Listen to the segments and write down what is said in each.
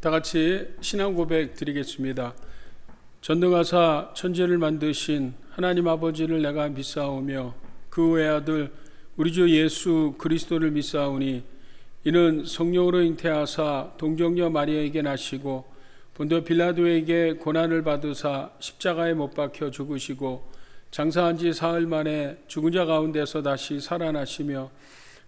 다 같이 신앙 고백 드리겠습니다. 전능하사 천지를 만드신 하나님 아버지를 내가 믿사오며 그 외아들 우리 주 예수 그리스도를 믿사오니 이는 성령으로 잉태하사 동정녀 마리아에게 나시고 본도 빌라도에게 고난을 받으사 십자가에 못 박혀 죽으시고 장사한 지 사흘 만에 죽은 자 가운데서 다시 살아나시며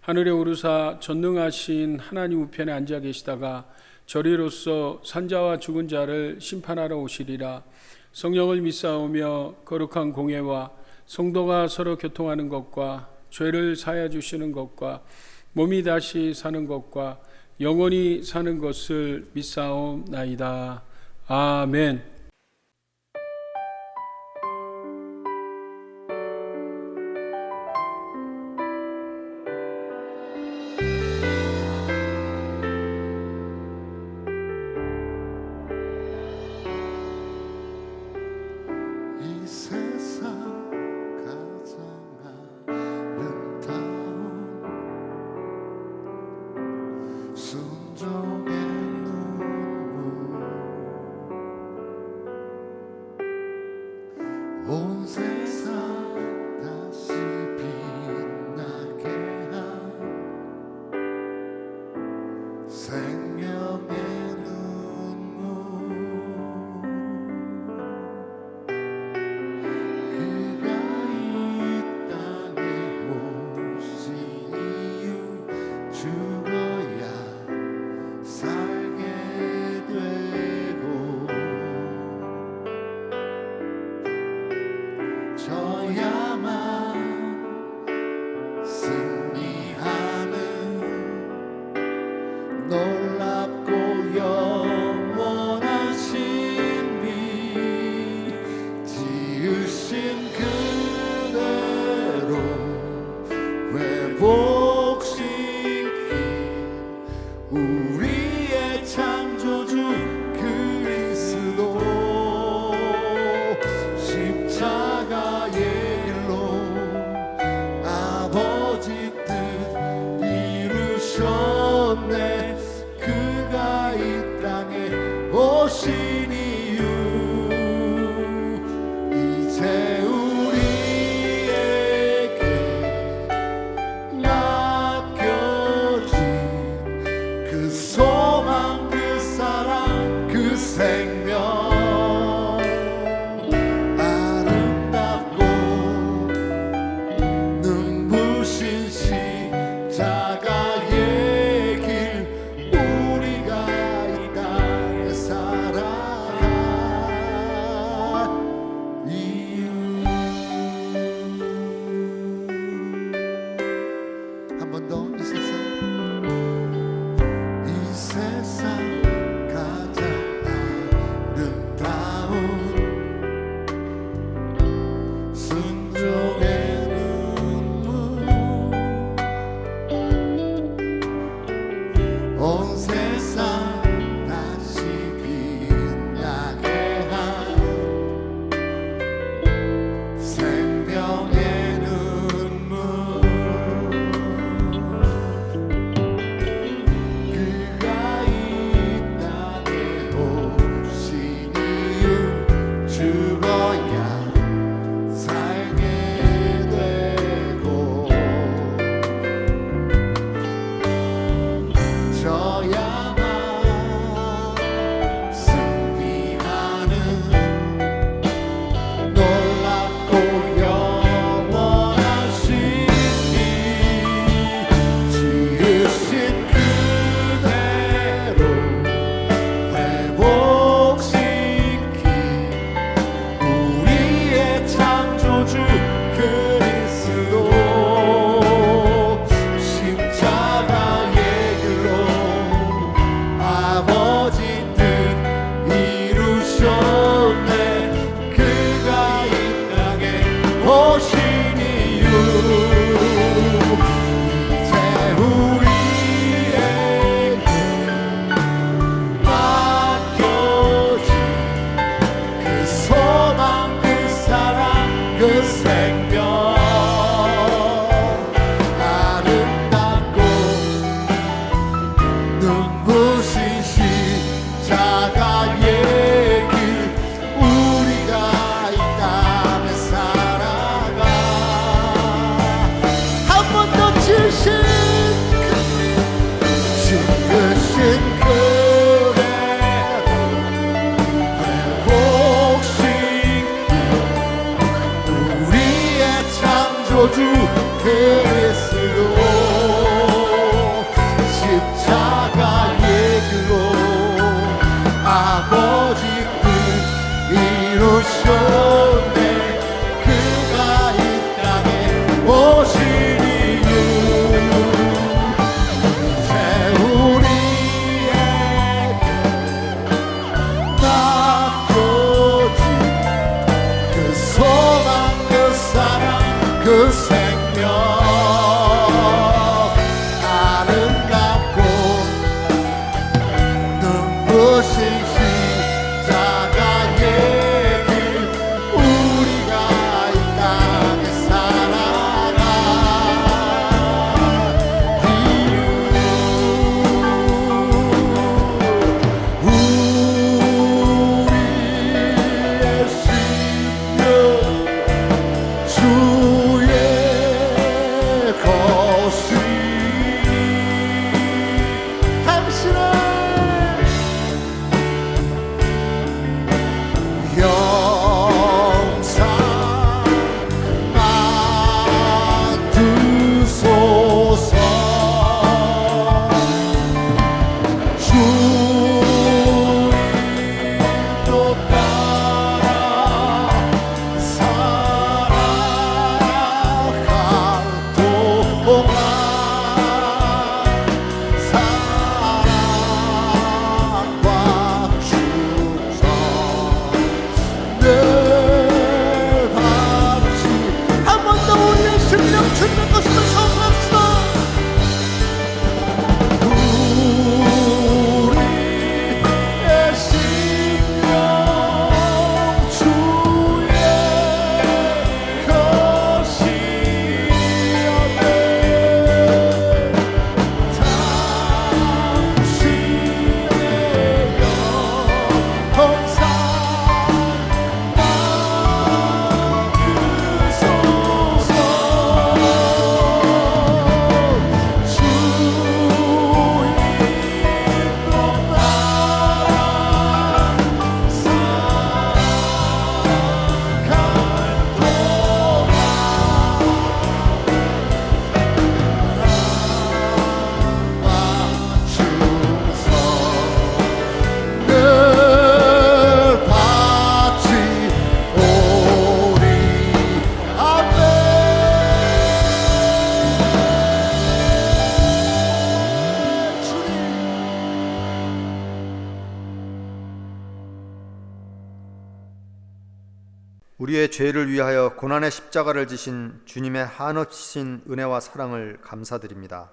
하늘에 오르사 전능하신 하나님 우편에 앉아 계시다가 저리로서 산자와 죽은 자를 심판하러 오시리라. 성령을 믿사오며 거룩한 공예와 성도가 서로 교통하는 것과 죄를 사하여 주시는 것과 몸이 다시 사는 것과 영원히 사는 것을 믿사옵나이다. 아멘. 이 세상 가장 아름다운 순종의 눈물 온 세상 다시 빛나게 한 생명의 눈물 그가 이 땅에 오신 이유 죽어야 살게 되고 져야만 승리하는 놀랍고 영원한 신비 지으신 그대로 회복시킨 우리의 창조주 그리스도 십자가의 길로 아버지 뜻 이루셨네. 그가 이 땅에 오신 이유 이제 우리에게 맡겨진 그 소망 그 우리의 죄를 위하여 고난의 십자가를 지신 주님의 한없이신 은혜와 사랑을 감사드립니다.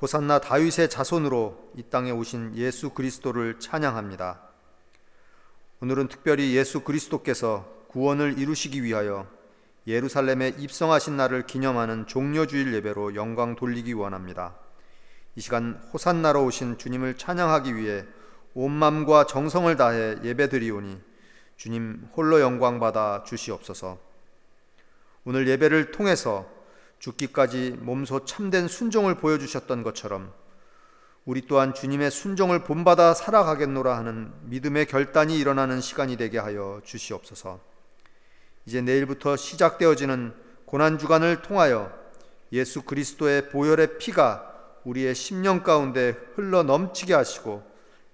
호산나 다윗의 자손으로 이 땅에 오신 예수 그리스도를 찬양합니다. 오늘은 특별히 예수 그리스도께서 구원을 이루시기 위하여 예루살렘에 입성하신 날을 기념하는 종려주일 예배로 영광 돌리기 원합니다. 이 시간 호산나로 오신 주님을 찬양하기 위해 온 마음과 정성을 다해 예배드리오니 주님 홀로 영광 받아 주시옵소서. 오늘 예배를 통해서 죽기까지 몸소 참된 순종을 보여주셨던 것처럼 우리 또한 주님의 순종을 본받아 살아가겠노라 하는 믿음의 결단이 일어나는 시간이 되게 하여 주시옵소서. 이제 내일부터 시작되어지는 고난주간을 통하여 예수 그리스도의 보혈의 피가 우리의 심령 가운데 흘러 넘치게 하시고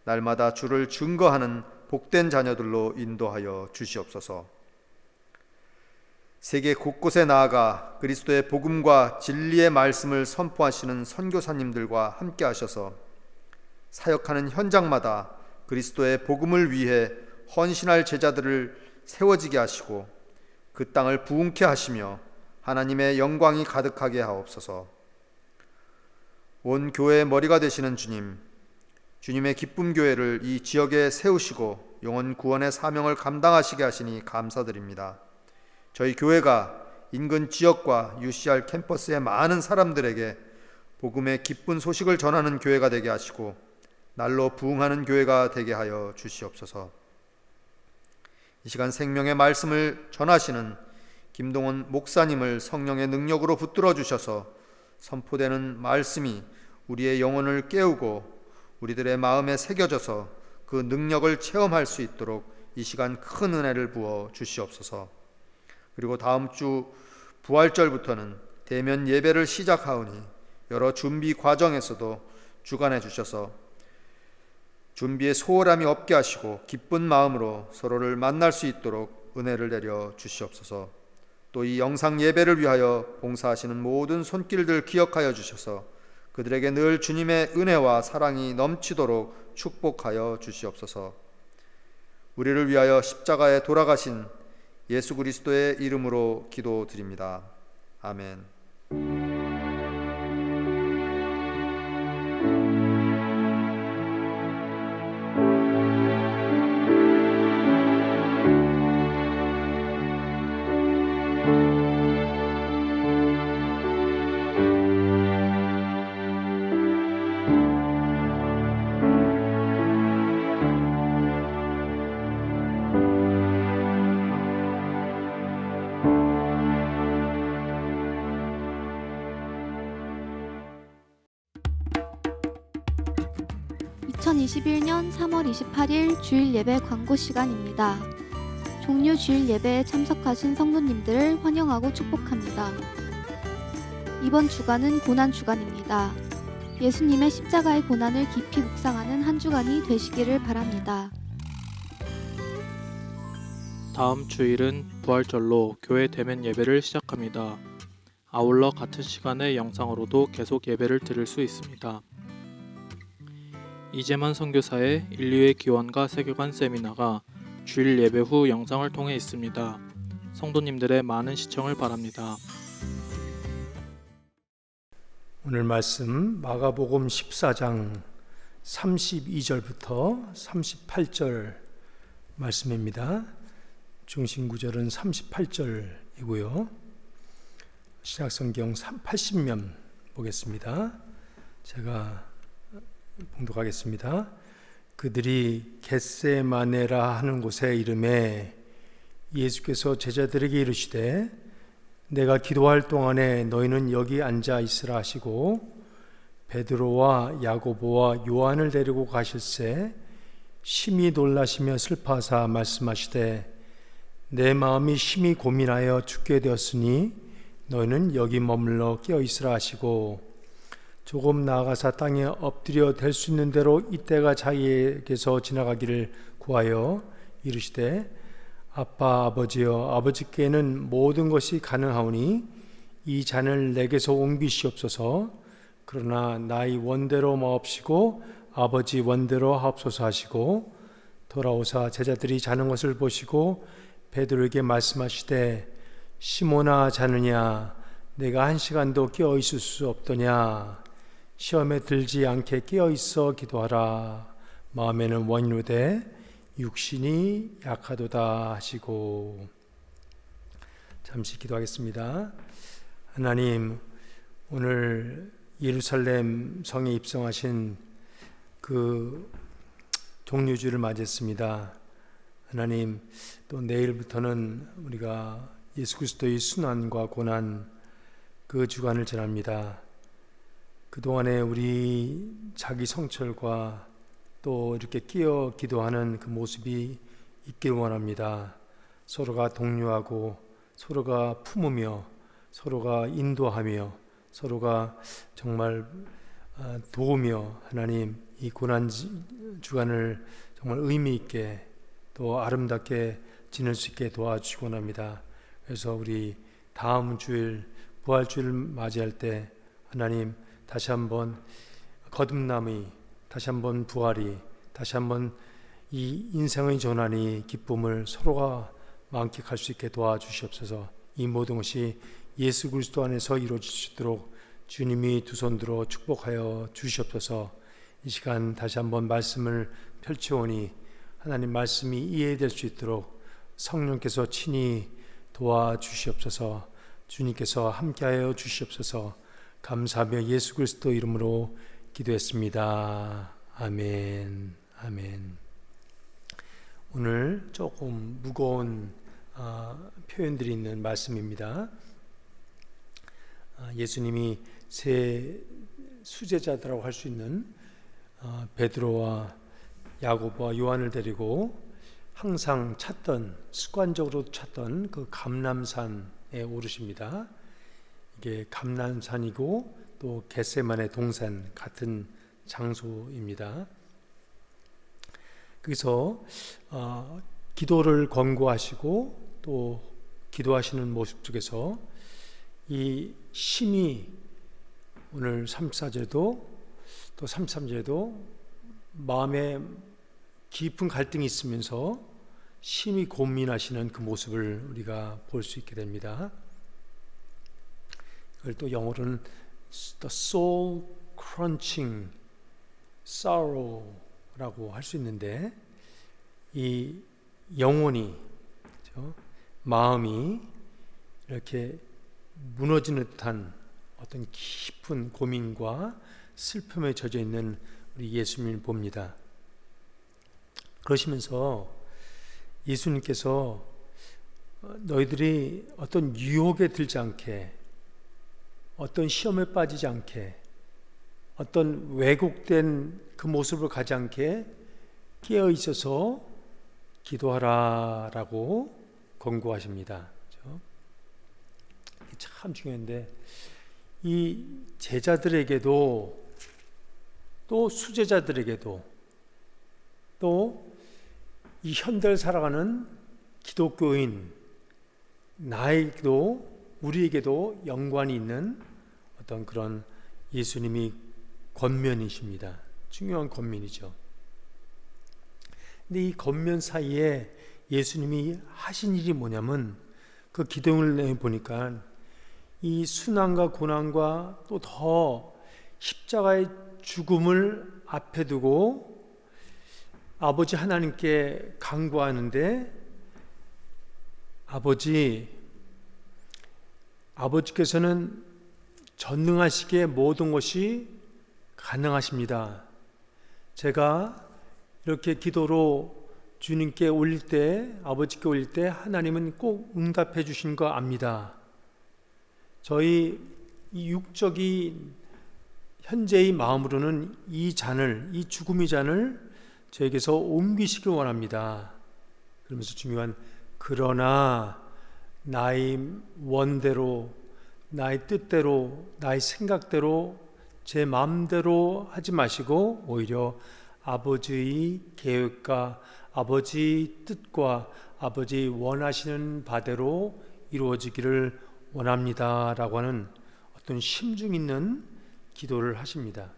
날마다 주를 증거하는 복된 자녀들로 인도하여 주시옵소서. 세계 곳곳에 나아가 그리스도의 복음과 진리의 말씀을 선포하시는 선교사님들과 함께 하셔서 사역하는 현장마다 그리스도의 복음을 위해 헌신할 제자들을 세워지게 하시고 그 땅을 부흥케 하시며 하나님의 영광이 가득하게 하옵소서. 온 교회의 머리가 되시는 주님, 주님의 기쁨 교회를 이 지역에 세우시고 영혼 구원의 사명을 감당하시게 하시니 감사드립니다. 저희 교회가 인근 지역과 UCR 캠퍼스의 많은 사람들에게 복음의 기쁜 소식을 전하는 교회가 되게 하시고 날로 부흥하는 교회가 되게 하여 주시옵소서. 이 시간 생명의 말씀을 전하시는 김동원 목사님을 성령의 능력으로 붙들어 주셔서 선포되는 말씀이 우리의 영혼을 깨우고 우리들의 마음에 새겨져서 그 능력을 체험할 수 있도록 이 시간 큰 은혜를 부어 주시옵소서. 그리고 다음 주 부활절부터는 대면 예배를 시작하오니 여러 준비 과정에서도 주관해 주셔서 준비에 소홀함이 없게 하시고 기쁜 마음으로 서로를 만날 수 있도록 은혜를 내려 주시옵소서. 또 이 영상 예배를 위하여 봉사하시는 모든 손길들 기억하여 주셔서 그들에게 늘 주님의 은혜와 사랑이 넘치도록 축복하여 주시옵소서. 우리를 위하여 십자가에 돌아가신 예수 그리스도의 이름으로 기도드립니다. 아멘. 2021년 3월 28일 주일 예배 광고 시간입니다. 종료 주일 예배에 참석하신 성도님들을 환영하고 축복합니다. 이번 주간은 고난 주간입니다. 예수님의 십자가의 고난을 깊이 묵상하는 한 주간이 되시기를 바랍니다. 다음 주일은 부활절로 교회 대면 예배를 시작합니다. 아울러 같은 시간에 영상으로도 계속 예배를 드릴 수 있습니다. 이재만 선교사의 인류의 기원과 세계관 세미나가 주일 예배 후 영상을 통해 있습니다. 성도님들의 많은 시청을 바랍니다. 오늘 말씀 마가복음 14장 32절부터 38절 말씀입니다. 중심 구절은 38절이고요. 신약성경 80면 보겠습니다. 제가 봉독하겠습니다. 그들이 겟세마네라 하는 곳에 이르매 예수께서 제자들에게 이르시되 내가 기도할 동안에 너희는 여기 앉아 있으라 하시고 베드로와 야고보와 요한을 데리고 가실새 심히 놀라시며 슬퍼하사 말씀하시되 내 마음이 심히 고민하여 죽게 되었으니 너희는 여기 머물러 깨어 있으라 하시고 조금 나아가사 땅에 엎드려 될 수 있는 대로 이때가 자기에게서 지나가기를 구하여 이르시되 아빠 아버지여 아버지께는 모든 것이 가능하오니 이 잔을 내게서 옮기시옵소서. 그러나 나의 원대로 마옵시고 아버지 원대로 하옵소서 하시고 돌아오사 제자들이 자는 것을 보시고 베드로에게 말씀하시되 시몬아 자느냐 내가 1시간도 깨어 있을 수 없더냐 시험에 들지 않게 깨어 있어 기도하라 마음에는 원이로되 육신이 약하도다 하시고. 잠시 기도하겠습니다. 하나님, 오늘 예루살렘 성에 입성하신 그 종료주를 맞이했습니다. 하나님, 또 내일부터는 우리가 예수 그리스도의 순환과 고난 그 주간을 전합니다. 그동안에 우리 자기 성철과 또 이렇게 끼어 기도하는 그 모습이 있길 원합니다. 서로가 독려하고 서로가 품으며 서로가 인도하며 서로가 정말 도우며 하나님 이 고난 주간을 정말 의미 있게 또 아름답게 지낼 수 있게 도와주시기 원합니다. 그래서 우리 다음 주일 부활주일 맞이할 때 하나님 다시 한번 거듭남이 다시 한번 부활이 다시 한번 이 인생의 전환이 기쁨을 서로가 만끽할 수 있게 도와주시옵소서. 이 모든 것이 예수 그리스도 안에서 이루어질 수 있도록 주님이 두 손 들어 축복하여 주시옵소서. 이 시간 다시 한번 말씀을 펼쳐오니 하나님 말씀이 이해될 수 있도록 성령께서 친히 도와주시옵소서. 주님께서 함께하여 주시옵소서. 감사하며 예수 그리스도 이름으로 기도했습니다. 아멘. 아멘. 오늘 조금 무거운 표현들이 있는 말씀입니다. 예수님이 세 수제자들이라고 할 수 있는 베드로와 야고보와 요한을 데리고 항상 습관적으로 찾던 그 감람산에 오르십니다. 이게 감람산이고 또 겟세마네 동산 같은 장소입니다. 그래서 기도를 권고하시고 또 기도하시는 모습 속에서 이 심히 오늘 34절도 또 33절에도 마음에 깊은 갈등이 있으면서 심히 고민하시는 그 모습을 우리가 볼 수 있게 됩니다. 이걸 또 영어로는 the soul crunching sorrow라고 할 수 있는데 이 영혼이 그렇죠? 마음이 이렇게 무너지는 듯한 어떤 깊은 고민과 슬픔에 젖어 있는 우리 예수님을 봅니다. 그러시면서 예수님께서 너희들이 어떤 유혹에 들지 않게 어떤 시험에 빠지지 않게 어떤 왜곡된 그 모습을 가지 않게 깨어 있어서 기도하라 라고 권고하십니다. 그렇죠? 참 중요한데 이 제자들에게도 또 수제자들에게도 또 이 현대를 살아가는 기독교인 나에게도 우리에게도 연관이 있는 어떤 그런 예수님이 권면이십니다. 중요한 권면이죠. 근데 이 권면 사이에 예수님이 하신 일이 뭐냐면 그 기도를 내보니까 이 순환과 고난과 또 더 십자가의 죽음을 앞에 두고 아버지 하나님께 간구하는데 아버지께서는 전능하시기에 모든 것이 가능하십니다. 제가 이렇게 기도로 주님께 올릴 때 아버지께 올릴 때 하나님은 꼭 응답해 주신 거 압니다. 저희 이 육적인 현재의 마음으로는 이 죽음의 잔을 저에게서 옮기시길 원합니다. 그러면서 중요한 그러나 나의 원대로 나의 뜻대로 나의 생각대로 제 마음대로 하지 마시고 오히려 아버지의 계획과 아버지의 뜻과 아버지 원하시는 바대로 이루어지기를 원합니다 라고 하는 어떤 심중 있는 기도를 하십니다.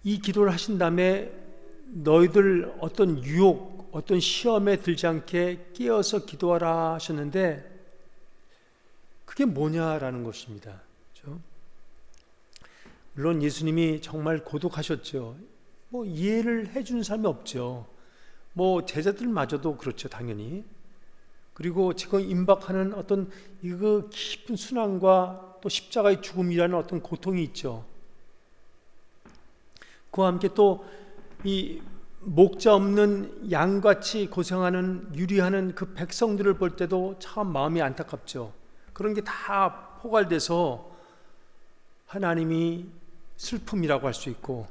이 기도를 하신 다음에 너희들 어떤 유혹 그리고 어떤 시험에 들지 않게 깨어서 기도하라 하셨는데 그게 뭐냐라는 것입니다. 그렇죠? 물론 예수님이 정말 고독하셨죠. 뭐 이해를 해주는 사람이 없죠. 뭐 제자들마저도 그렇죠, 당연히. 그리고 지금 임박하는 어떤 이거 깊은 순환과 또 십자가의 죽음이라는 어떤 고통이 있죠. 그와 함께 또 이 목자 없는 양같이 고생하는 유리하는 그 백성들을 볼 때도 참 마음이 안타깝죠. 그런 게 다 포괄돼서 하나님이 슬픔이라고 할 수 있고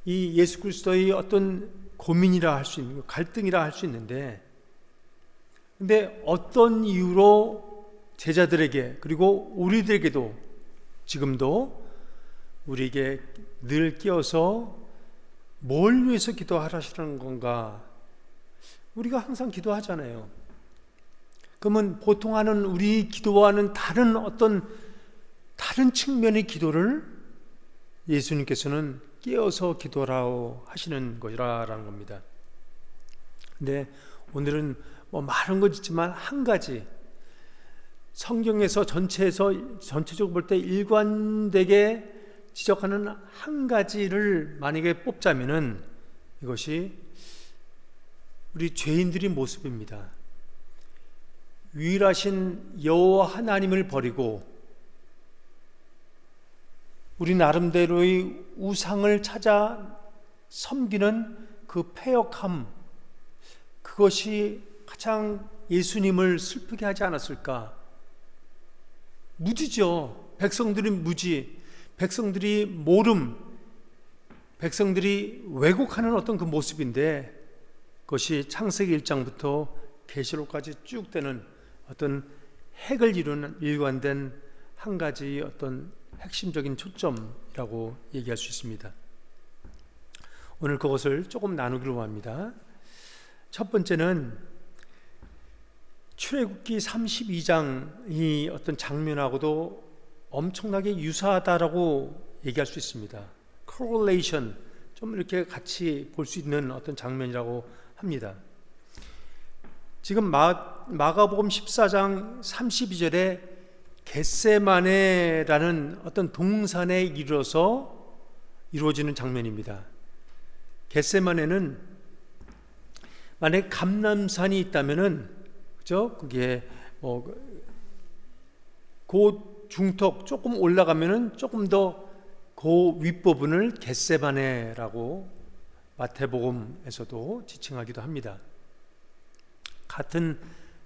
이 예수 그리스도의 어떤 고민이라 할 수 있는 갈등이라 할 수 있는데 근데 어떤 이유로 제자들에게 그리고 우리들에게도 지금도 우리에게 늘 끼어서 뭘 위해서 기도하라시는 건가? 우리가 항상 기도하잖아요. 그러면 보통 하는 우리 기도와는 다른 어떤 다른 측면의 기도를 예수님께서는 깨어서 기도라고 하시는 것이라는 겁니다. 근데 오늘은 뭐 많은 것 있지만 한 가지 성경에서 전체적으로 볼 때 일관되게 지적하는 한 가지를 만약에 뽑자면은 이것이 우리 죄인들의 모습입니다. 유일하신 여호와 하나님을 버리고 우리 나름대로의 우상을 찾아 섬기는 그 패역함, 그것이 가장 예수님을 슬프게 하지 않았을까? 무지죠. 백성들이 무지, 백성들이 모름, 백성들이 왜곡하는 어떤 그 모습인데 그것이 창세기 1장부터 계시록까지 쭉 되는 어떤 핵을 이루는 일관된 한 가지 어떤 핵심적인 초점이라고 얘기할 수 있습니다. 오늘 그것을 조금 나누기로 합니다. 첫 번째는 출애굽기 32장이 어떤 장면하고도 엄청나게 유사하다라고 얘기할 수 있습니다. correlation, 좀 이렇게 같이 볼 수 있는 어떤 장면이라고 합니다. 지금 마가복음 14장 32절에 겟세마네라는 어떤 동산에 이르러서 이루어지는 장면입니다. 겟세마네는 만약 감람산이 있다면은 그죠? 그게 그 중턱 조금 올라가면은 조금 더 그 윗부분을 겟세마네라고 마태복음에서도 지칭하기도 합니다. 같은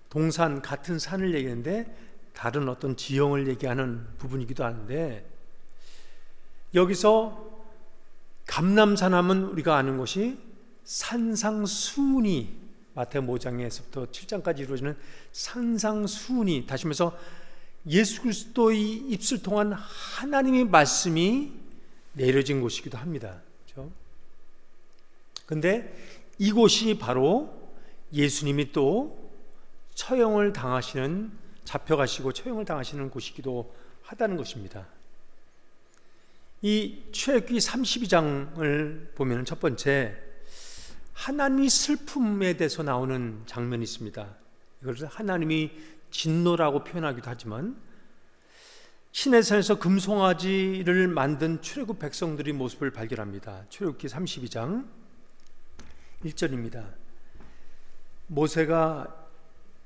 동산, 같은 산을 얘기하는데 다른 어떤 지형을 얘기하는 부분이기도 한데 여기서 감람산 하면 우리가 아는 것이 산상수훈이 마태복음 5장에서부터 7장까지 이루어지는 산상수훈이 다시 말해서 예수 그리스도의 입술 통한 하나님의 말씀이 내려진 곳이기도 합니다. 그렇죠? 근데 이곳이 바로 예수님이 또 처형을 당하시는, 잡혀가시고 처형을 당하시는 곳이기도 하다는 것입니다. 이 출애굽기 32장을 보면 첫 번째 하나님의 슬픔에 대해서 나오는 장면이 있습니다. 이것을 하나님이 진노라고 표현하기도 하지만 시내산에서 금송아지를 만든 출애굽 백성들의 모습을 발견합니다. 출애굽기 32장 1절입니다. 모세가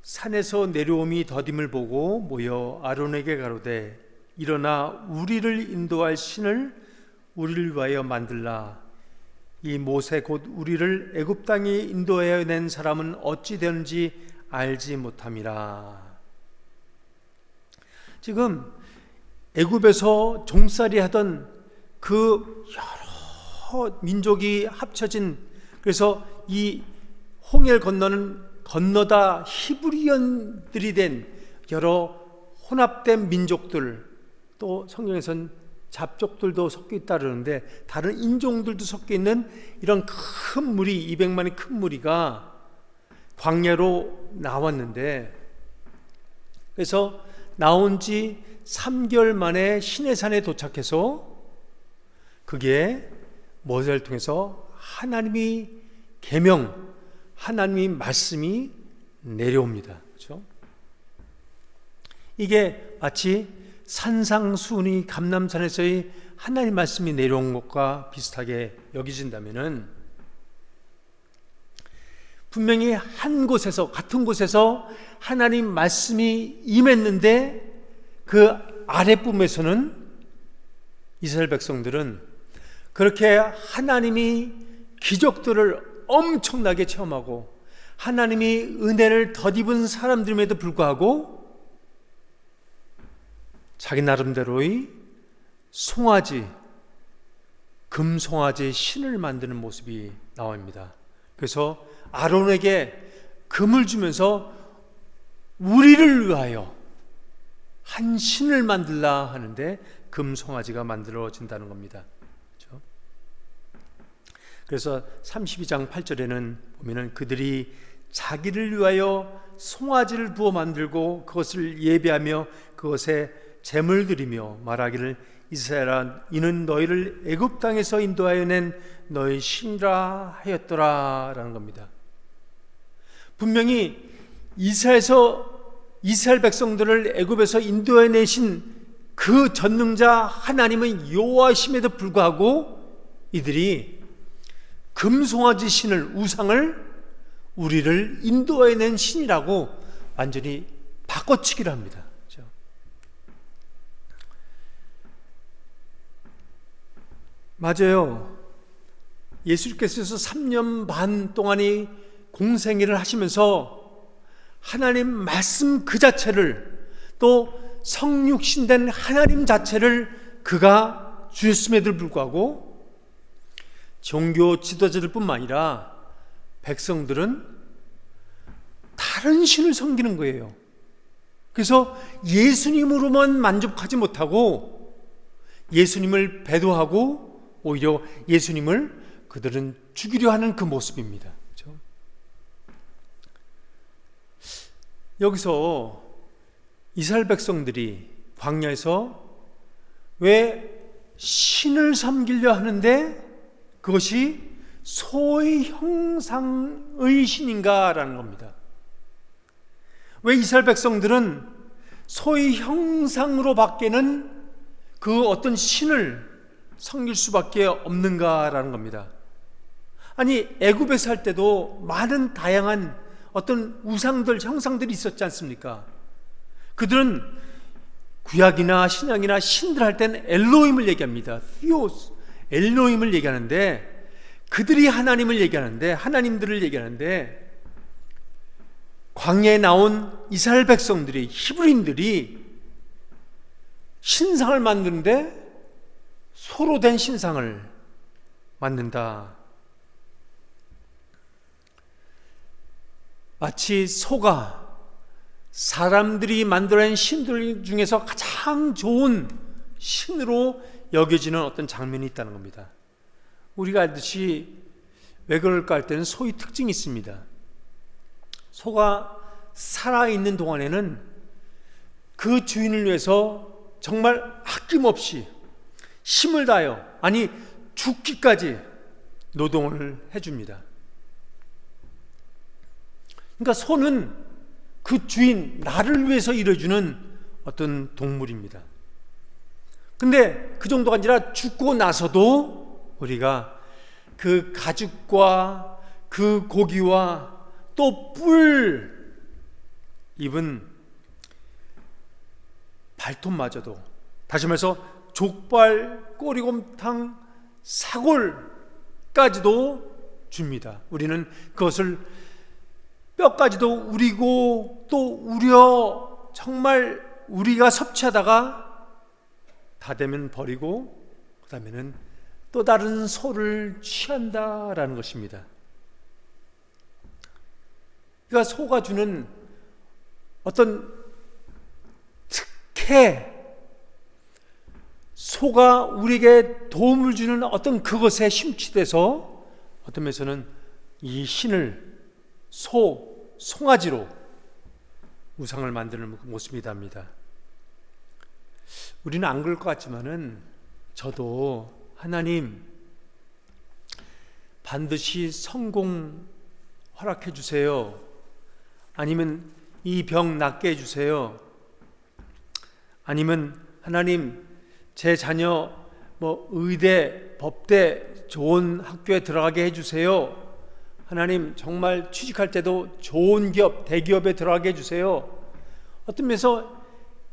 산에서 내려옴이 더딤을 보고 모여 아론에게 가로되 일어나 우리를 인도할 신을 우리를 위하여 만들라. 이 모세 곧 우리를 애굽 땅에 인도하여 낸 사람은 어찌 되는지 알지 못함이라. 지금 애굽에서 종살이 하던 그 여러 민족이 합쳐진, 그래서 이 홍해를 건너다 히브리언들이 된 여러 혼합된 민족들, 또 성경에선 잡족들도 섞여 있다 그러는데 다른 인종들도 섞여 있는 이런 큰 무리, 200만의 큰 무리가 광야로 나왔는데, 그래서 나온 지 3개월 만에 시내산에 도착해서 그게 모세를 통해서 하나님이 계명, 하나님의 말씀이 내려옵니다. 그렇죠? 이게 마치 산상수훈이 감람산에서의 하나님 말씀이 내려온 것과 비슷하게 여기진다면은, 분명히 한 곳에서, 같은 곳에서 하나님 말씀이 임했는데 그 아랫부분에서는 이스라엘 백성들은 그렇게 하나님이 기적들을 엄청나게 체험하고 하나님이 은혜를 덧입은 사람들임에도 불구하고 자기 나름대로의 송아지, 금송아지 신을 만드는 모습이 나옵니다. 그래서 아론에게 금을 주면서 우리를 위하여 한 신을 만들라 하는데 금송아지가 만들어진다는 겁니다. 그렇죠? 그래서 32장 8절에는 보면은 그들이 자기를 위하여 송아지를 부어 만들고 그것을 예배하며 그것에 제물 드리며 말하기를 이스라엘아 이는 너희를 애굽 땅에서 인도하여 낸 너희 신이라 하였더라 라는 겁니다. 분명히 이스라엘 백성들을 애굽에서 인도해 내신 그 전능자 하나님은 여호와이심에도 불구하고 이들이 금송아지 신을, 우상을 우리를 인도해 낸 신이라고 완전히 바꿔치기를 합니다. 그렇죠? 맞아요. 예수께서 3년 반 동안이 공생애를 하시면서 하나님 말씀 그 자체를, 또 성육신된 하나님 자체를 그가 주셨음에도 불구하고 종교 지도자들 뿐만 아니라 백성들은 다른 신을 섬기는 거예요. 그래서 예수님으로만 만족하지 못하고 예수님을 배도하고 오히려 예수님을 그들은 죽이려 하는 그 모습입니다. 그렇죠? 여기서 이스라엘 백성들이 광야에서 왜 신을 섬기려 하는데 그것이 소의 형상의 신인가라는 겁니다. 왜 이스라엘 백성들은 소의 형상으로 밖에는 그 어떤 신을 섬길 수밖에 없는가라는 겁니다. 아니 애굽에 살 때도 많은 다양한 어떤 우상들, 형상들이 있었지 않습니까? 그들은 구약이나 신약이나 신들 할 때는 엘로힘을 얘기합니다. 티오스, 엘로힘을 얘기하는데 그들이 하나님을 얘기하는데, 하나님들을 얘기하는데 광야에 나온 이스라엘 백성들이, 히브리인들이 신상을 만드는데 소로 된 신상을 만든다. 마치 소가 사람들이 만들어낸 신들 중에서 가장 좋은 신으로 여겨지는 어떤 장면이 있다는 겁니다. 우리가 알듯이 왜 그럴까 할 때는 소의 특징이 있습니다. 소가 살아있는 동안에는 그 주인을 위해서 정말 아낌없이 힘을 다하여, 아니 죽기까지 노동을 해줍니다. 그러니까 소는 그 주인, 나를 위해서 일해주는 어떤 동물입니다. 근데 그 정도가 아니라 죽고 나서도 우리가 그 가죽과 그 고기와 또 뿔 입은 발톱마저도, 다시 말해서 족발, 꼬리곰탕, 사골까지도 줍니다. 우리는 그것을 뼈까지도 우리고 또 우려, 정말 우리가 섭취하다가 다 되면 버리고 그 다음에는 또 다른 소를 취한다라는 것입니다. 그러니까 소가 주는 어떤 특혜, 소가 우리에게 도움을 주는 어떤 그것에 심취돼서 어떤 면에서는 이 신을 송아지로 우상을 만드는 모습이답니다. 우리는 안 그럴 것 같지만은 저도 하나님 반드시 성공하게 허락해 주세요. 아니면 이 병 낫게 해 주세요. 아니면 하나님 제 자녀 의대, 법대 좋은 학교에 들어가게 해 주세요. 하나님 정말 취직할 때도 좋은 기업, 대기업에 들어가게 해 주세요. 어떤 면에서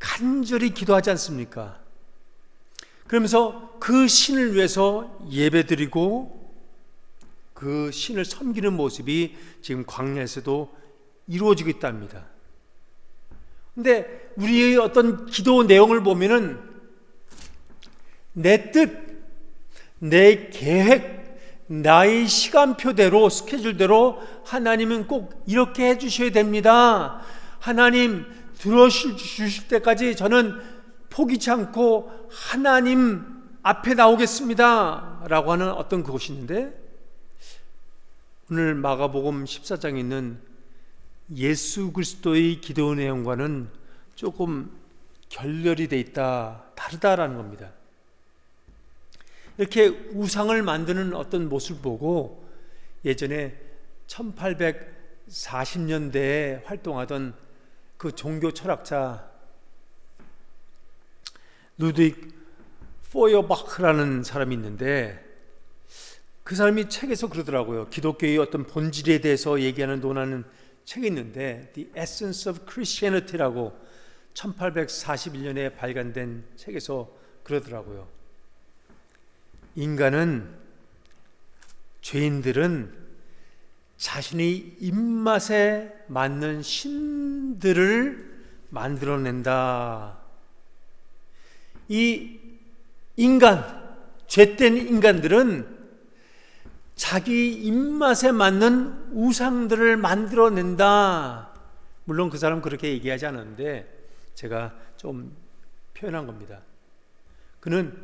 간절히 기도하지 않습니까? 그러면서 그 신을 위해서 예배드리고 그 신을 섬기는 모습이 지금 광야에서도 이루어지고 있답니다. 근데 우리의 어떤 기도 내용을 보면은 내 뜻, 내 계획, 나의 시간표대로, 스케줄대로 하나님은 꼭 이렇게 해주셔야 됩니다. 하나님 들어주실 때까지 저는 포기치 않고 하나님 앞에 나오겠습니다 라고 하는 어떤 그것이 있는데, 오늘 마가복음 14장에 있는 예수 그리스도의 기도 내용과는 조금 결렬이 돼 있다, 다르다라는 겁니다. 이렇게 우상을 만드는 어떤 모습을 보고 예전에 1840년대에 활동하던 그 종교 철학자 루드윅 포여바흐라는 사람이 있는데, 그 사람이 책에서 그러더라고요. 기독교의 어떤 본질에 대해서 얘기하는 논하는 책이 있는데 The Essence of Christianity라고 1841년에 발간된 책에서 그러더라고요. 인간은, 죄인들은 자신의 입맛에 맞는 신들을 만들어낸다. 이 인간, 죄된 인간들은 자기 입맛에 맞는 우상들을 만들어낸다. 물론 그 사람은 그렇게 얘기하지 않았는데 제가 좀 표현한 겁니다. 그는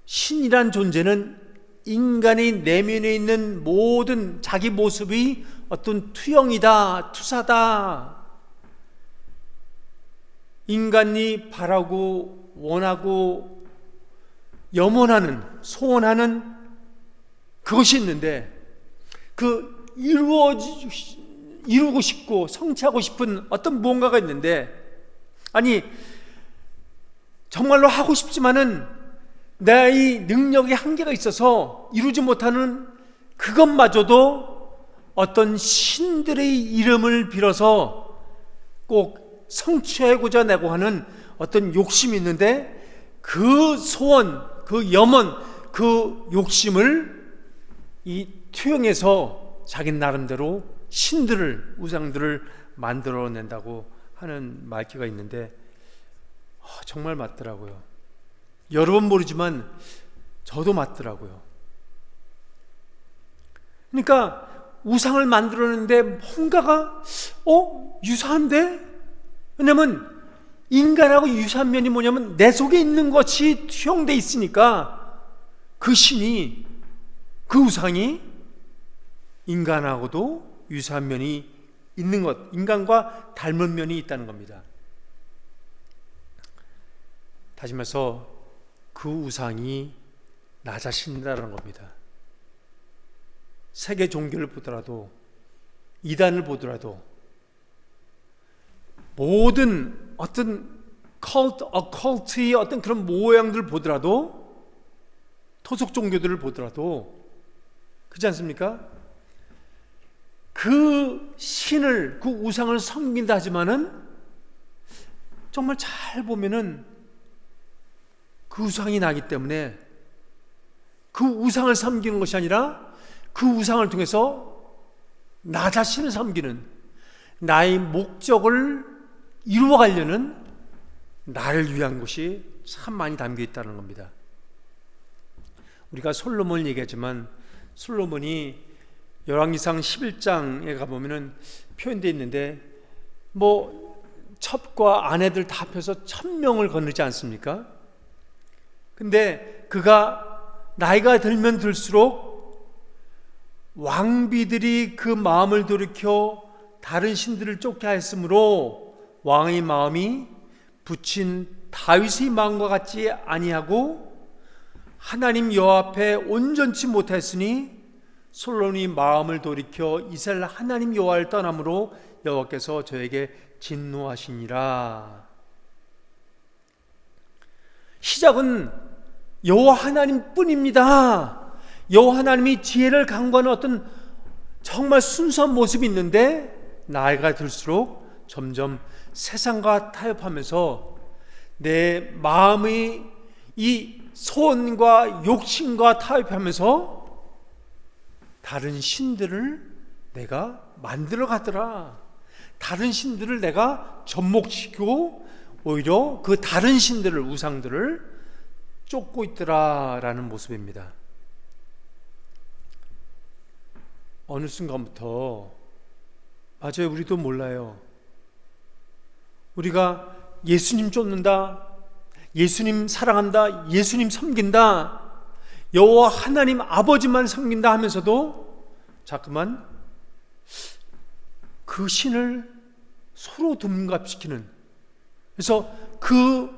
신이란 존재는 인간의 내면에 있는 모든 자기 모습이 어떤 투영이다, 투사다. 인간이 바라고 원하고 염원하는, 소원하는 그것이 있는데, 그 이루고 싶고 성취하고 싶은 어떤 무언가가 있는데, 아니 정말로 하고 싶지만은 나의 능력의 한계가 있어서 이루지 못하는 그것마저도 어떤 신들의 이름을 빌어서 꼭 성취하고자 내고 하는 어떤 욕심이 있는데, 그 소원, 그 염원, 그 욕심을 이 투영해서 자기 나름대로 신들을, 우상들을 만들어낸다고 하는 말귀가 있는데 정말 맞더라고요. 여러 번 모르지만 저도 맞더라고요. 그러니까 우상을 만들어내는데 뭔가가 유사한데? 왜냐면 인간하고 유사한 면이 뭐냐면 내 속에 있는 것이 투영돼 있으니까 그 신이, 그 우상이 인간하고도 유사한 면이 있는 것, 인간과 닮은 면이 있다는 겁니다. 다시 말해서 그 우상이 나 자신이라는 겁니다. 세계 종교를 보더라도, 이단을 보더라도, 모든 어떤 어컬트의 어떤 그런 모양들을 보더라도, 토속 종교들을 보더라도 그렇지 않습니까? 그 신을, 그 우상을 섬긴다 하지만은 정말 잘 보면은 그 우상이 나기 때문에 그 우상을 섬기는 것이 아니라 그 우상을 통해서 나 자신을 섬기는, 나의 목적을 이루어가려는, 나를 위한 것이 참 많이 담겨 있다는 겁니다. 우리가 솔로몬을 얘기하지만 솔로몬이 열왕기상 11장에 가보면은 표현되어 있는데 첩과 아내들 다 합해서 1000명을 거느리지 않습니까? 근데 그가 나이가 들면 들수록 왕비들이 그 마음을 돌이켜 다른 신들을 쫓게 하였으므로 왕의 마음이 붙인 다윗의 마음과 같지 아니하고 하나님 여호와 앞에 온전치 못하였으니 솔로몬이 마음을 돌이켜 이스라엘 하나님 여호와를 떠남으로 여호와께서 저에게 진노하시니라. 시작은 여호와 하나님뿐입니다. 여호와 하나님이 지혜를 강구하는 어떤 정말 순수한 모습이 있는데 나이가 들수록 점점 세상과 타협하면서 내 마음이 이 소원과 욕심과 타협하면서 다른 신들을 내가 만들어 가더라. 다른 신들을 내가 접목시키고 오히려 그 다른 신들을, 우상들을 쫓고 있더라라는 모습입니다. 어느 순간부터 맞아요, 우리도 몰라요. 우리가 예수님 쫓는다, 예수님 사랑한다, 예수님 섬긴다, 여호와 하나님 아버지만 섬긴다 하면서도 자꾸만 그 신을 서로 둔갑시키는, 그래서 그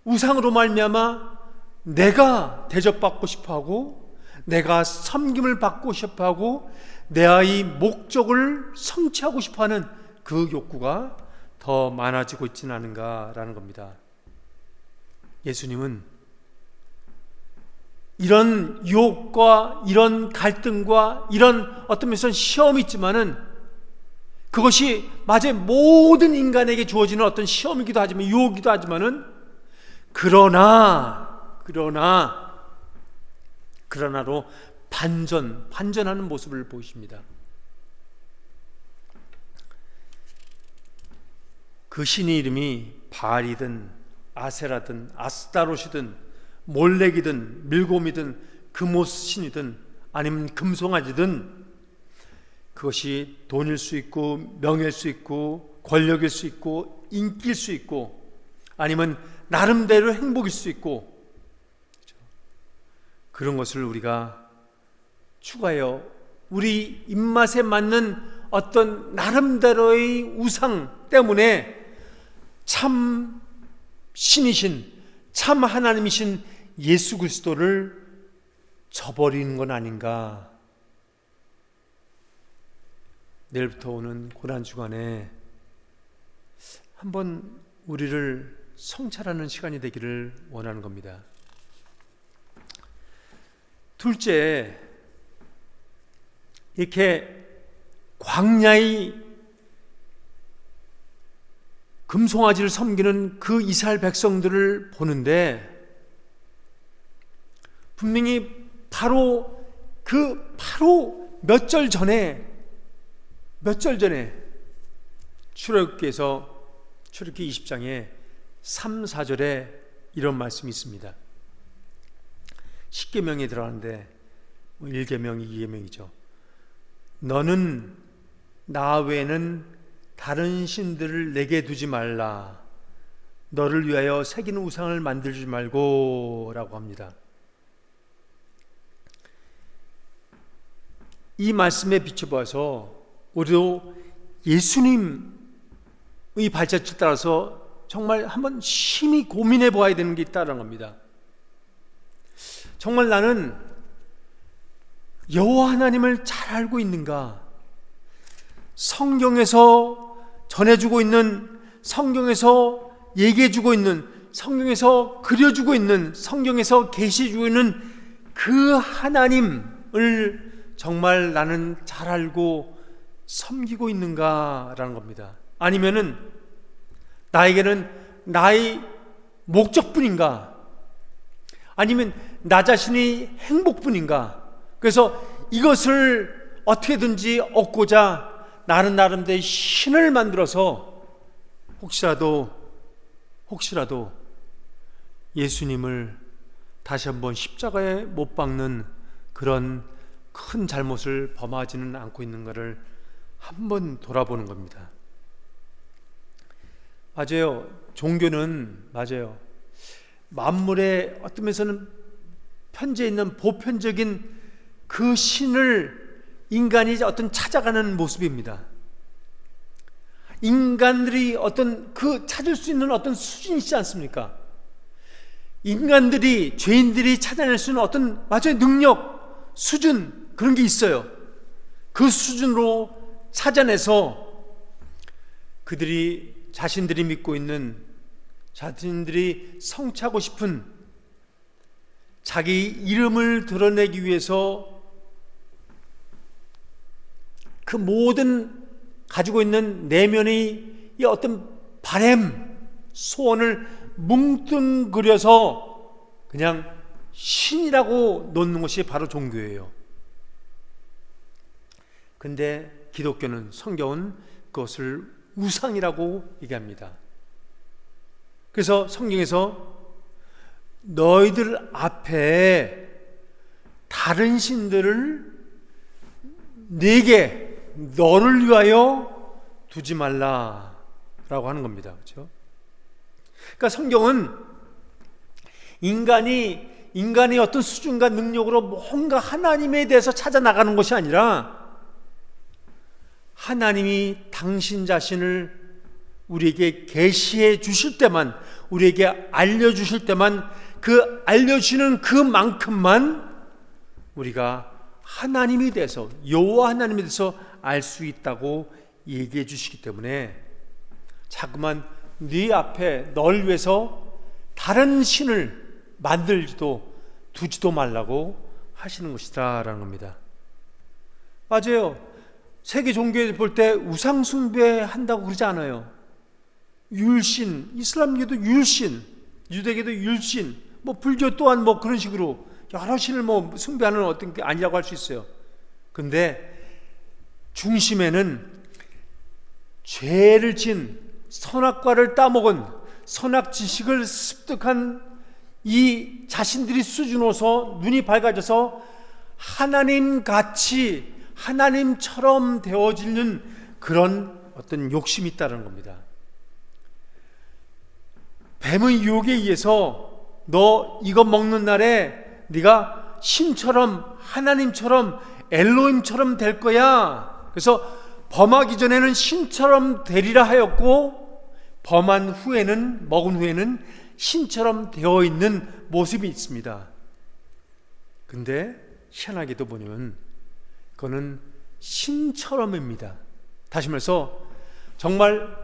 우상으로 말미암아 내가 대접받고 싶어하고 내가 섬김을 받고 싶어하고 내의 목적을 성취하고 싶어하는 그 욕구가 더 많아지고 있지는 않은가라는 겁니다. 예수님은 이런 유혹과 이런 갈등과 이런 어떤 면에서는 시험이 있지만은 그것이 마치 모든 인간에게 주어지는 어떤 시험이기도 하지만 유혹이기도 하지만은 그러나로 반전하는 모습을 보이십니다. 그 신의 이름이 바알이든 아세라든 아스타롯이든 몰렉이든 밀곰이든 금오스신이든 아니면 금송아지든 그것이 돈일 수 있고 명예일 수 있고 권력일 수 있고 인기일 수 있고 아니면 나름대로 행복일 수 있고 그런 것을 우리가 추가하여 우리 입맛에 맞는 어떤 나름대로의 우상 때문에 참 신이신 참 하나님이신 예수 그리스도를 저버리는 건 아닌가. 내일부터 오는 고난주간에 한번 우리를 성찰하는 시간이 되기를 원하는 겁니다. 둘째, 이렇게 광야의 금송아지를 섬기는 그 이스라엘 백성들을 보는데 분명히 바로 몇 절 전에 출애굽기에서 출애굽기 20장에 3, 4절에 이런 말씀이 있습니다. 10계명에 들어가는데 1계명, 2계명이죠. 너는 나 외에는 다른 신들을 내게 두지 말라. 너를 위하여 새기는 우상을 만들지 말고 라고 합니다. 이 말씀에 비춰봐서 우리도 예수님의 발자취를 따라서 정말 한번 심히 고민해 보아야 되는 게 있다는 겁니다. 정말 나는 여호와 하나님을 잘 알고 있는가? 성경에서 전해주고 있는, 성경에서 얘기해주고 있는, 성경에서 그려주고 있는, 성경에서 계시해주고 있는 그 하나님을 정말 나는 잘 알고 섬기고 있는가라는 겁니다. 아니면은 나에게는 나의 목적뿐인가? 아니면 나 자신의 행복뿐인가? 그래서 이것을 어떻게든지 얻고자 나는 나름대로 신을 만들어서 혹시라도 예수님을 다시 한번 십자가에 못 박는 그런 큰 잘못을 범하지는 않고 있는 것을 한번 돌아보는 겁니다. 맞아요. 종교는 맞아요. 만물의 어떤 면에서는 편지에 있는 보편적인 그 신을 인간이 어떤 찾아가는 모습입니다. 인간들이 어떤 그 찾을 수 있는 어떤 수준이 있지 않습니까? 인간들이, 죄인들이 찾아낼 수 있는 어떤 맞아요 능력, 수준, 그런 게 있어요. 그 수준으로 찾아내서 그들이 자신들이 믿고 있는, 자신들이 성취하고 싶은 자기 이름을 드러내기 위해서 그 모든 가지고 있는 내면의 이 어떤 바램, 소원을 뭉뚱그려서 그냥 신이라고 놓는 것이 바로 종교예요. 근데 기독교는, 성경은 그것을 우상이라고 얘기합니다. 그래서 성경에서 너희들 앞에 다른 신들을 내게, 너를 위하여 두지 말라라고 하는 겁니다. 그렇죠? 그러니까 성경은 인간의 어떤 수준과 능력으로 뭔가 하나님에 대해서 찾아 나가는 것이 아니라 하나님이 당신 자신을 우리에게 계시해 주실 때만, 우리에게 알려주실 때만, 그 알려주시는 그만큼만 우리가 하나님에 대해서, 여호와 하나님에 대해서 알 수 있다고 얘기해 주시기 때문에 자꾸만 네 앞에 널 위해서 다른 신을 만들지도 두지도 말라고 하시는 것이다라는 겁니다. 맞아요. 세계 종교에 볼 때 우상 숭배한다고 그러지 않아요. 율신, 이슬람계도 율신, 유대계도 율신, 뭐 불교 또한 뭐 그런 식으로 여러 신을 뭐 숭배하는 어떤 게 아니라고 할 수 있어요. 근데 중심에는 죄를 진, 선악과를 따먹은, 선악 지식을 습득한 이 자신들이 수준으로서 눈이 밝아져서 하나님같이, 하나님처럼 되어지는 그런 어떤 욕심이 있다는 겁니다. 뱀의 유혹에 의해서 너 이거 먹는 날에 네가 신처럼, 하나님처럼, 엘로힘처럼 될 거야. 그래서 범하기 전에는 신처럼 되리라 하였고, 범한 후에는, 먹은 후에는 신처럼 되어 있는 모습이 있습니다. 근데 희한하게도 보면 그거는 신처럼입니다. 다시 말해서 정말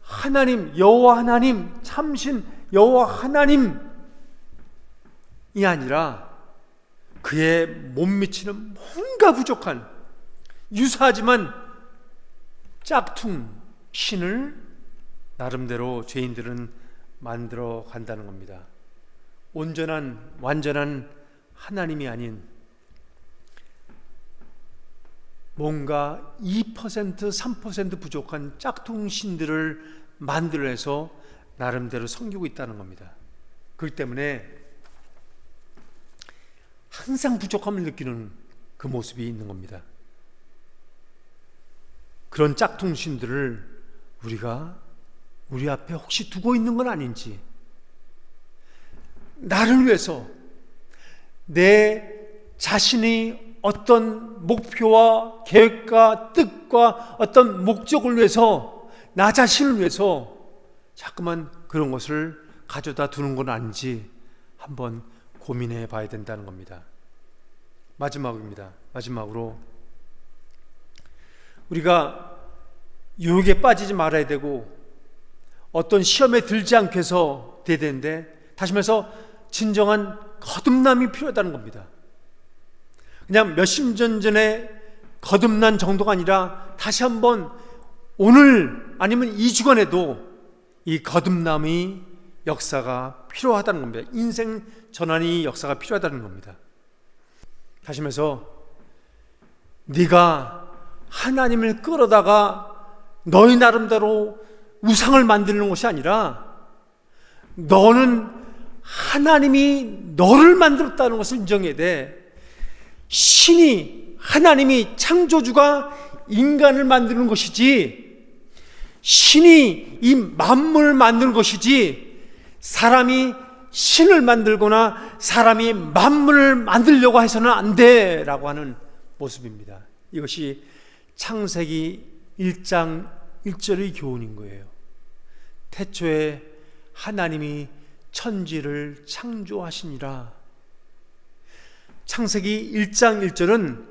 하나님, 여호와 하나님, 참신 여호와 하나님이 아니라 그의 못 미치는 뭔가 부족한, 유사하지만 짝퉁 신을 나름대로 죄인들은 만들어 간다는 겁니다. 온전한, 완전한 하나님이 아닌 뭔가 2%, 3% 부족한 짝퉁 신들을 만들어서 나름대로 섬기고 있다는 겁니다. 그렇기 때문에 항상 부족함을 느끼는 그 모습이 있는 겁니다. 그런 짝퉁 신들을 우리가 우리 앞에 혹시 두고 있는 건 아닌지, 나를 위해서 내 자신이 어떤 목표와 계획과 뜻과 어떤 목적을 위해서, 나 자신을 위해서 자꾸만 그런 것을 가져다 두는 건 아닌지 한번 고민해 봐야 된다는 겁니다. 마지막입니다. 마지막으로 우리가 유혹에 빠지지 말아야 되고 어떤 시험에 들지 않게 해서 돼야 되는데, 다시 말해서 진정한 거듭남이 필요하다는 겁니다. 그냥 몇십 년 전에 거듭난 정도가 아니라 다시 한번 오늘 아니면 2주간에도 이 거듭남의 역사가 필요하다는 겁니다. 인생 전환의 역사가 필요하다는 겁니다. 다시 말해서 네가 하나님을 끌어다가 너희 나름대로 우상을 만드는 것이 아니라 너는 하나님이 너를 만들었다는 것을 인정해야 돼. 신이, 하나님이, 창조주가 인간을 만드는 것이지, 신이 이 만물을 만드는 것이지, 사람이 신을 만들거나 사람이 만물을 만들려고 해서는 안 돼라고 하는 모습입니다. 이것이 창세기 1장 1절의 교훈인 거예요. 태초에 하나님이 천지를 창조하시니라. 창세기 1장 1절은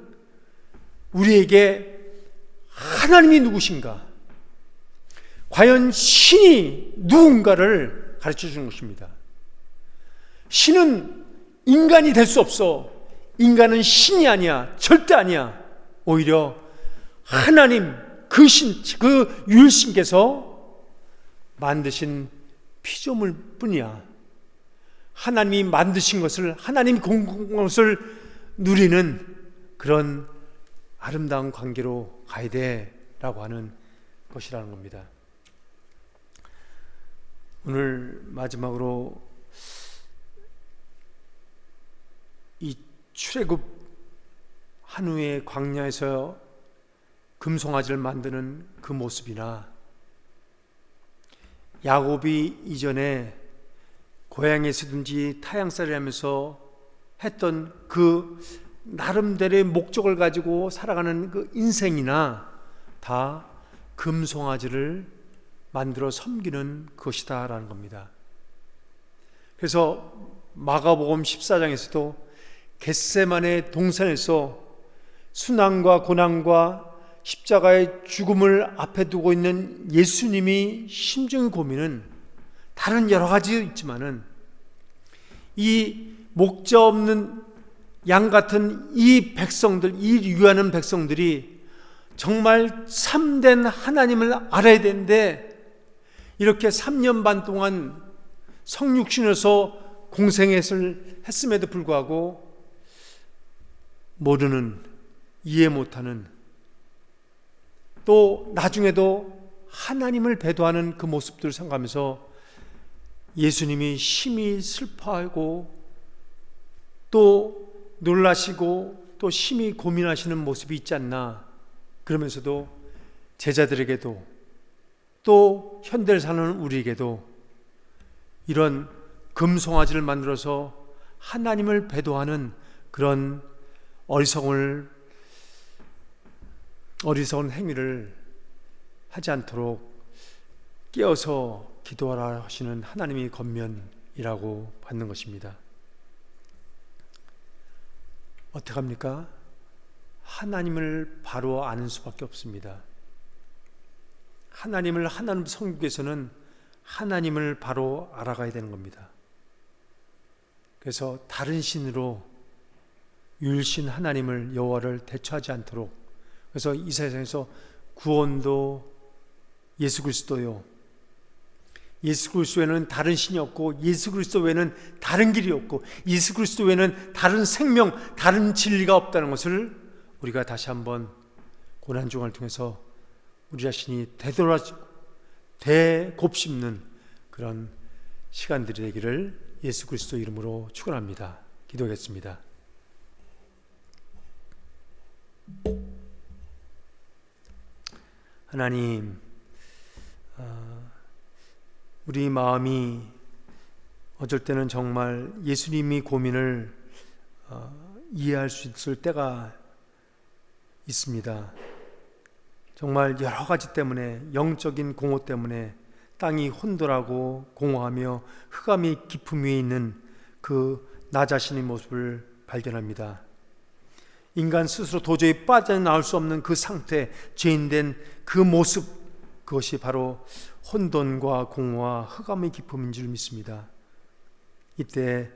우리에게 하나님이 누구신가, 과연 신이 누군가를 가르쳐 주는 것입니다. 신은 인간이 될 수 없어. 인간은 신이 아니야. 절대 아니야. 오히려 하나님, 그 신, 그 율신께서 만드신 피조물 뿐이야. 하나님이 만드신 것을, 하나님이 공급한 것을 누리는 그런 아름다운 관계로 가야 돼라고 하는 것이라는 겁니다. 오늘 마지막으로 이 출애굽 한 후에 광야에서 금송아지를 만드는 그 모습이나 야곱이 이전에 고향에서든지 타향살이 하면서 했던 그 나름대로의 목적을 가지고 살아가는 그 인생이나 다 금송아지를 만들어 섬기는 것이다 라는 겁니다. 그래서 마가복음 14장에서도 겟세마네 동산에서 순환과 고난과 십자가의 죽음을 앞에 두고 있는 예수님이 심중의 고민은 다른 여러 가지 있지만은 이 목자 없는 양 같은 이 백성들, 이 유하는 백성들이 정말 참된 하나님을 알아야 되는데 이렇게 3년 반 동안 성육신에서 공생했음에도 불구하고 모르는, 이해 못하는, 또 나중에도 하나님을 배도하는 그 모습들을 생각하면서 예수님이 심히 슬퍼하고 또 놀라시고 또 심히 고민하시는 모습이 있지 않나. 그러면서도 제자들에게도 또 현대를 사는 우리에게도 이런 금송아지를 만들어서 하나님을 배도하는 그런 어리석은 행위를 하지 않도록 깨어서 기도하라 하시는 하나님의 권면이라고 받는 것입니다. 어떻게 합니까? 하나님을 바로 아는 수밖에 없습니다. 하나님을 하나님 섬기기 위해서는 하나님을 바로 알아가야 되는 겁니다. 그래서 다른 신으로 율신 하나님을, 여호와를 대처하지 않도록, 그래서 이 세상에서 구원도 예수 그리스도요, 예수 그리스도 외에는 다른 신이 없고 예수 그리스도 외에는 다른 길이 없고 예수 그리스도 외에는 다른 생명, 다른 진리가 없다는 것을 우리가 다시 한번 고난중을 통해서 우리 자신이 되곱씹는 그런 시간들이 되기를 예수 그리스도 이름으로 축원합니다. 기도하겠습니다. 하나님, 우리 마음이 어쩔 때는 정말 예수님이 고민을 이해할 수 있을 때가 있습니다. 정말 여러 가지 때문에, 영적인 공허 때문에 땅이 혼돈하고 공허하며 흑암이 깊음 위에 있는 그 나 자신의 모습을 발견합니다. 인간 스스로 도저히 빠져나올 수 없는 그 상태, 죄인된 그 모습, 그것이 바로 혼돈과 공허와 흑암의 깊음인 줄 믿습니다. 이때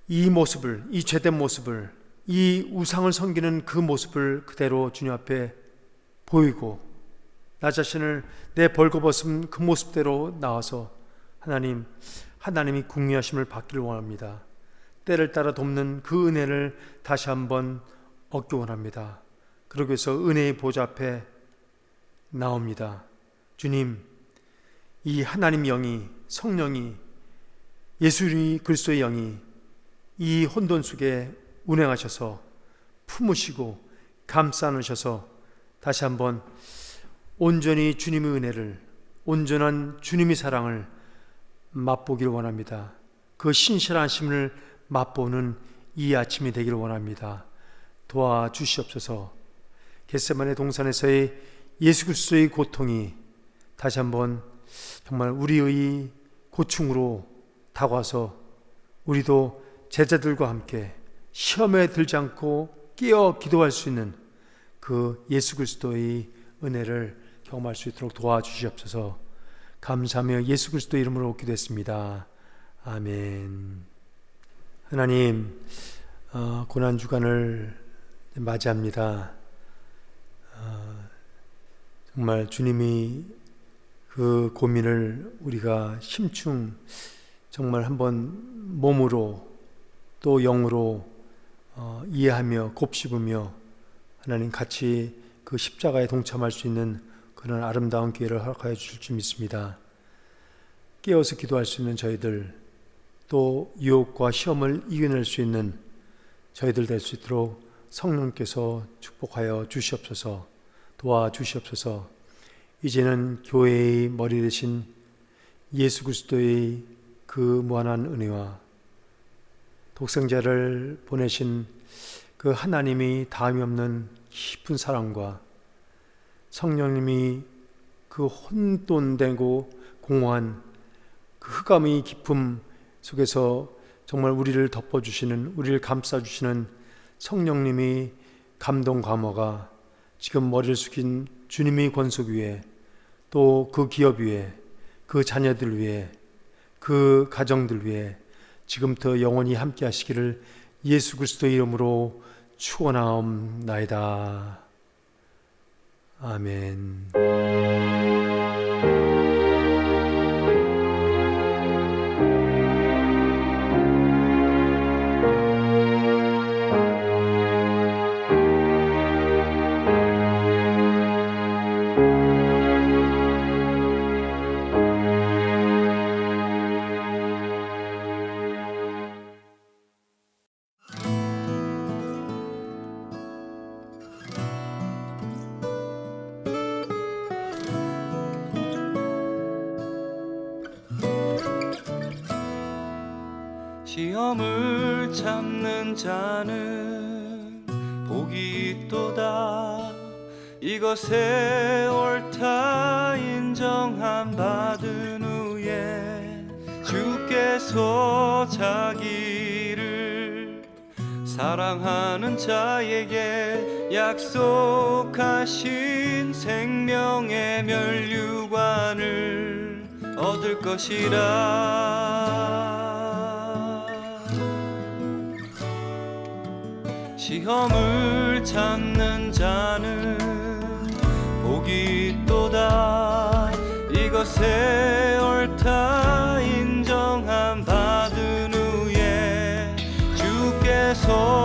이 모습을, 이 죄된 모습을, 이 우상을 섬기는 그 모습을 그대로 주님 앞에 보이고 나 자신을 내 벌거벗은 그 모습대로 나와서 하나님이 궁유하심을 받기를 원합니다. 때를 따라 돕는 그 은혜를 다시 한번 얻기 원합니다. 그러기 위해서 은혜의 보좌 앞에 나옵니다. 주님, 이 하나님 영이, 성령이, 예수 그리스도의 영이 이 혼돈 속에 운행하셔서 품으시고 감싸 안으셔서 다시 한번 온전히 주님의 은혜를, 온전한 주님의 사랑을 맛보기를 원합니다. 그 신실하심을 맛보는 이 아침이 되기를 원합니다. 도와주시옵소서. 겟세마네 동산에서의 예수 그리스도의 고통이 다시 한번 정말 우리의 고충으로 다가와서 우리도 제자들과 함께 시험에 들지 않고 끼어 기도할 수 있는 그 예수 그리스도의 은혜를 경험할 수 있도록 도와주시옵소서. 감사하며 예수 그리스도 이름으로 기도했습니다. 아멘. 하나님, 고난 주간을 맞이합니다. 정말 주님이 그 고민을 우리가 심층 정말 한번 몸으로 또 영으로 이해하며 곱씹으며 하나님 같이 그 십자가에 동참할 수 있는 그런 아름다운 기회를 허락하여 주실 줄 믿습니다. 깨어서 기도할 수 있는 저희들, 또 유혹과 시험을 이겨낼 수 있는 저희들 될 수 있도록 성령께서 축복하여 주시옵소서. 도와주시옵소서. 이제는 교회의 머리 되신 예수 그리스도의 그 무한한 은혜와 독생자를 보내신 그 하나님이 다함이 없는 깊은 사랑과 성령님이 그 혼돈되고 공허한 그 흑암의 깊음 속에서 정말 우리를 덮어주시는, 우리를 감싸주시는 성령님이 감동 감화가 지금 머리를 숙인 주님의 권속 위에, 또 그 기업 위에, 그 자녀들 위에, 그 가정들 위에 지금부터 영원히 함께 하시기를 예수 그리스도의 이름으로 축원하옵나이다. 아멘. 시험을 참는 자는 복이 있도다. 이것에 옳다 인정함 받은 후에 주께서 자기를 사랑하는 자에게 약속하신 생명의 멸류관을 얻을 것이라. 시험을 참는 자는 복이 있도다. 이것에 옳다 인정함 받은 후에 주께서